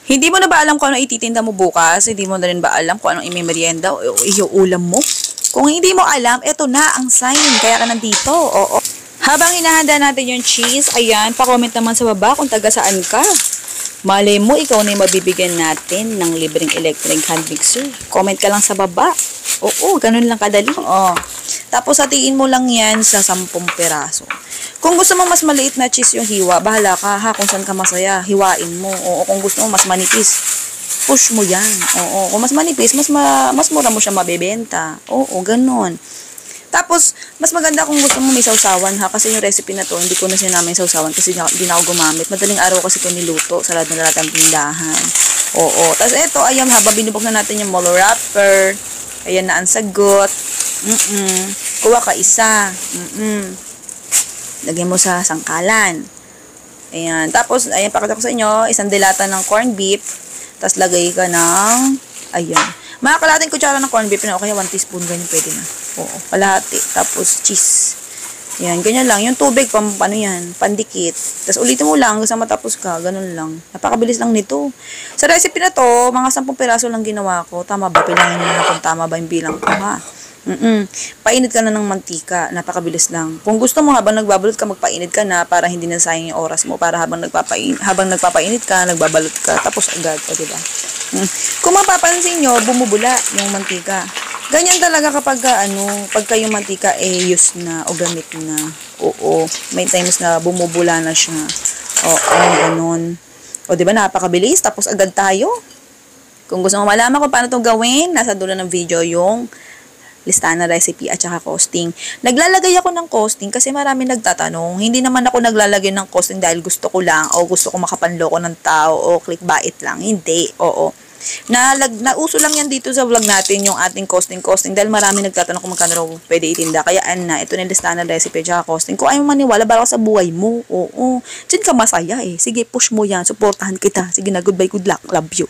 Hindi mo na ba alam kung ano ititinda mo bukas? Hindi mo na rin ba alam kung anong imemerienda o iuulam mo? Kung hindi mo alam, eto na ang sign. Kaya ka nandito. Oo. Habang hinahanda natin yung cheese, ayan, pa-comment naman sa baba kung taga saan ka. Malay mo, ikaw na yung mabibigyan natin ng libreng electric hand mixer. Comment ka lang sa baba. Oo, ganun lang kadali. Oo. Tapos hatiin mo lang yan sa 10 piraso. Kung gusto mo mas maliit na cheese yung hiwa, bahala ka ha kung saan ka masaya. Hiwain mo. Oo, kung gusto mo mas manipis, push mo yan. Oo, kung mas manipis, mas mura mo siya mabebenta. Oo, ganun. Tapos, mas maganda kung gusto mo may sausawan ha, kasi yung recipe na to, hindi ko na sinama yung sausawan kasi hindi na ako gumamit. Madaling araw kasi ito niluto, sarado na lahat ng tindahan. Oo. Tapos ito, ayan, habang binubok na natin yung molo wrapper, ayan na ang sagot. Kuha ka isa. Lagyan mo sa sangkalan. Ayan. Tapos, ayan, pakita ko sa inyo, isang dilata ng corned beef. Tapos, lagay ka ng, ayan. Mga kalahating kutsara ng corned beef na o kaya 1 teaspoon, ganyan pwede na. Oo, kalahati. Tapos, cheese. Yan, ganyan lang. Yung tubig, ano yan, pandikit. Tapos, ulitin mo lang, hanggang sa matapos ka. Ganun lang. Napakabilis lang nito. Sa recipe na to, mga 10 piraso lang ginawa ko. Tama ba? Pilangin nyo na kung tama ba yung bilang ko, ha? Painit ka na ng mantika. Napakabilis lang. Kung gusto mo, habang nagbabalot ka, magpainit ka na para hindi na sayang yung oras mo. Para habang nagpapainit ka, nagbabalot ka, tapos agad. O, diba? Kung mapapansin nyo, bumubula yung mantika. Ganyan talaga kapag pagka yung mantika used na o gamit na. Oo, may times na bumubula na siya. Oo, ganun. O, diba, napakabilis. Tapos agad tayo. Kung gusto mo malaman kung paano itong gawin, nasa dulo ng video yung listahan ng recipe at saka costing. Naglalagay ako ng costing kasi marami nagtatanong. Hindi naman ako naglalagay ng costing dahil gusto ko lang o gusto ko makapanloko ng tao o clickbait lang. Hindi. Oo. Nauso lang yan dito sa vlog natin yung ating costing dahil marami nagtatanong kung magkano raw pwede itinda. Kaya ito na yung listahan ng recipe at saka costing. Kung ayaw maniwala, bala ka sa buhay mo. Oo. Diyan ka masaya eh. Sige, push mo yan. Supportahan kita. Sige na, goodbye, good luck. Love you.